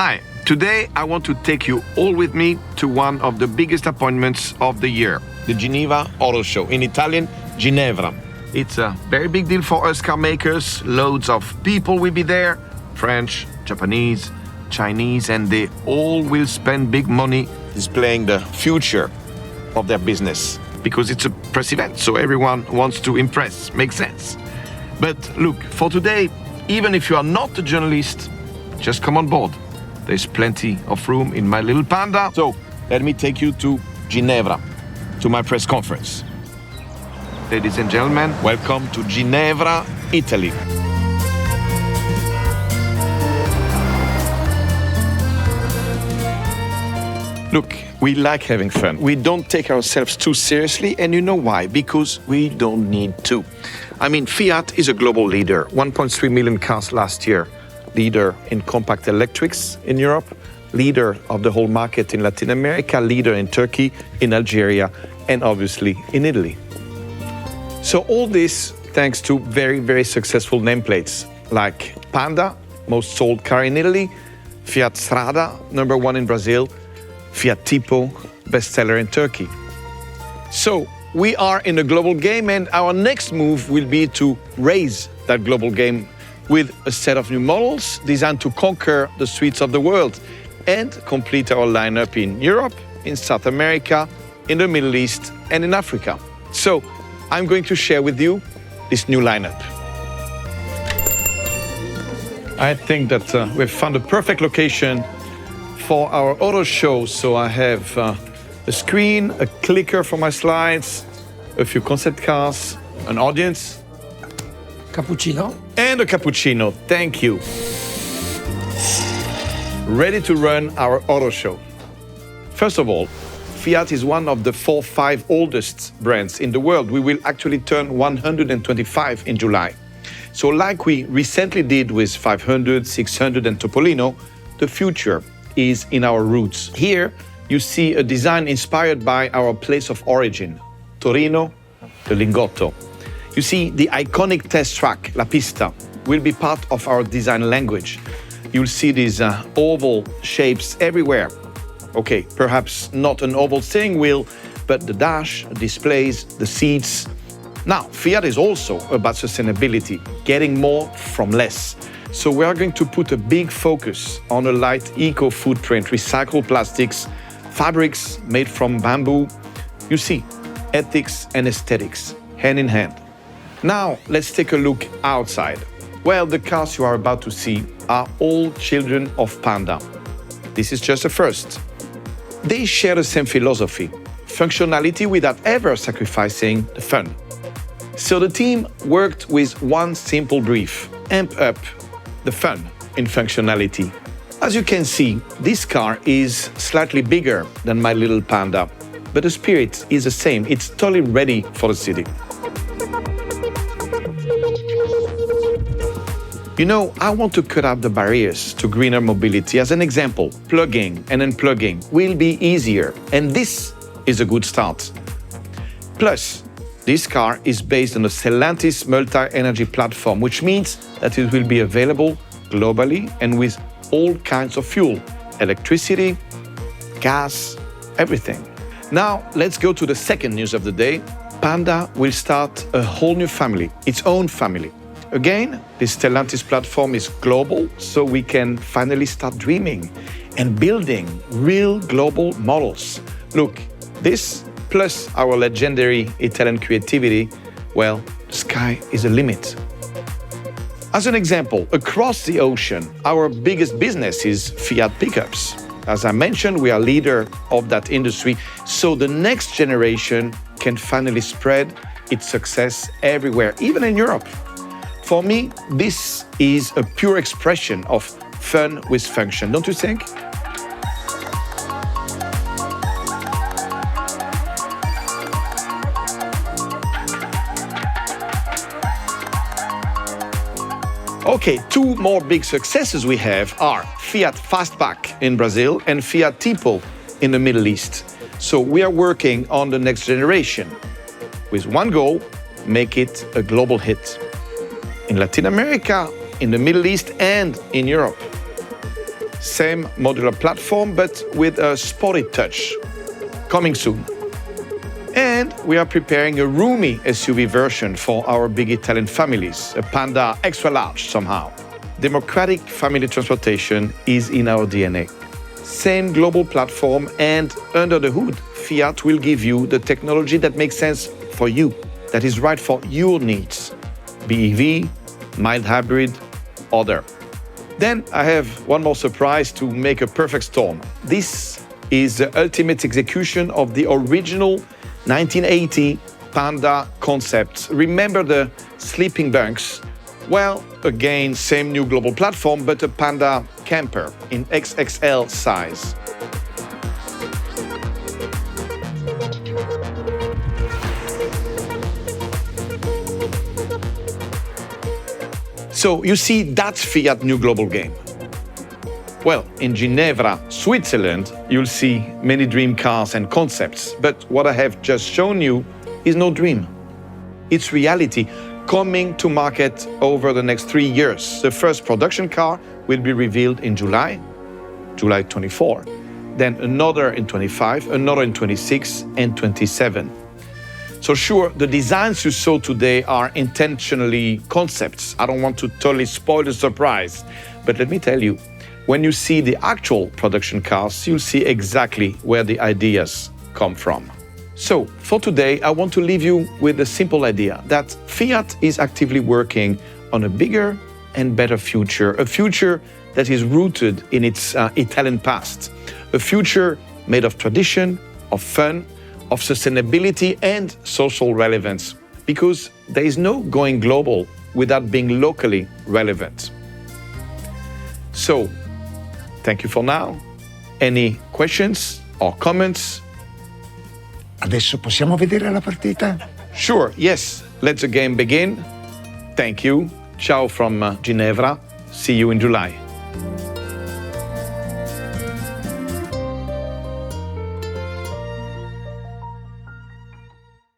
Hi, today I want to take you all with me to one of the biggest appointments of the year, the Ginevra Auto Show, in Italian, Ginevra. It's a very big deal for us car makers. Loads of people will be there, French, Japanese, Chinese, and they all will spend big money displaying the future of their business because it's a press event, so everyone wants to impress. Makes sense. But look, for today, even if you are not a journalist, just come on board. There's plenty of room in my little Panda. So let me take you to Ginevra, to my press conference. Ladies and gentlemen, welcome to Ginevra, Italy. Look, we like having fun. We don't take ourselves too seriously, and you know why? Because we don't need to. I mean, Fiat is a global leader, 1.3 million cars last year. Leader in compact electrics in Europe, leader of the whole market in Latin America, leader in Turkey, in Algeria, and obviously in Italy. So all this thanks to very, very successful nameplates like Panda, most sold car in Italy, Fiat Strada, #1 in Brazil, Fiat Tipo, bestseller in Turkey. So we are in a global game, and our next move will be to raise that global game with a set of new models designed to conquer the streets of the world and complete our lineup in Europe, in South America, in the Middle East, and in Africa. So I'm going to share with you this new lineup. I think that we've found a perfect location for our auto show. So I have a screen, a clicker for my slides, a few concept cars, an audience, Cappuccino. and a cappuccino. Thank you. Ready to run our auto show. First of all, Fiat is one of the 4-5 oldest brands in the world. We will actually turn 125 in July. So like we recently did with 500, 600 and Topolino, the future is in our roots. Here you see a design inspired by our place of origin, Torino, the Lingotto. You see, the iconic test track, La Pista, will be part of our design language. You'll see these oval shapes everywhere. Okay, perhaps not an oval steering wheel, but the dash, the displays, the seats. Now, Fiat is also about sustainability, getting more from less. So we are going to put a big focus on a light eco-footprint, recycled plastics, fabrics made from bamboo. You see, ethics and aesthetics, hand in hand. Now, let's take a look outside. Well, the cars you are about to see are all children of Panda. This is just a first. They share the same philosophy, functionality without ever sacrificing the fun. So the team worked with one simple brief, amp up the fun in functionality. As you can see, this car is slightly bigger than my little Panda, but the spirit is the same. It's totally ready for the city. You know, I want to cut out the barriers to greener mobility. As an example, plugging and unplugging will be easier, and this is a good start. Plus, this car is based on the Stellantis multi-energy platform, which means that it will be available globally and with all kinds of fuel, electricity, gas, everything. Now, let's go to the second news of the day. Panda will start a whole new family, its own family. Again, this Stellantis platform is global, so we can finally start dreaming and building real global models. Look, this plus our legendary Italian creativity, well, the sky is the limit. As an example, across the ocean, our biggest business is Fiat pickups. As I mentioned, we are leader of that industry, so the next generation can finally spread its success everywhere, even in Europe. For me, this is a pure expression of fun with function, don't you think? Okay, two more big successes we have are Fiat Fastback in Brazil and Fiat Tipo in the Middle East. So we are working on the next generation with one goal, make it a global hit. In Latin America, in the Middle East, and in Europe. Same modular platform, but with a sporty touch. Coming soon. And we are preparing a roomy SUV version for our big Italian families, a Panda extra large somehow. Democratic family transportation is in our DNA. Same global platform, and under the hood, Fiat will give you the technology that makes sense for you, that is right for your needs. BEV, mild hybrid, other. Then I have one more surprise to make a perfect storm. This is the ultimate execution of the original 1980 Panda concept. Remember the sleeping bunks? Well, again, same new global platform, but a Panda camper in XXL size. So you see, that's Fiat new global game. Well, in Ginevra, Switzerland, you'll see many dream cars and concepts, but what I have just shown you is no dream. It's reality coming to market over the next 3 years. The first production car will be revealed in July 24, then another in 25, another in 26 and 27. So sure, the designs you saw today are intentionally concepts. I don't want to totally spoil the surprise, but let me tell you, when you see the actual production cars, you'll see exactly where the ideas come from. So for today, I want to leave you with a simple idea that Fiat is actively working on a bigger and better future, a future that is rooted in its Italian past, a future made of tradition, of fun, of sustainability and social relevance, because there is no going global without being locally relevant. So, thank you for now. Any questions or comments? Adesso possiamo vedere la partita? Sure, yes. Let the game begin. Thank you. Ciao from Ginevra. See you in July.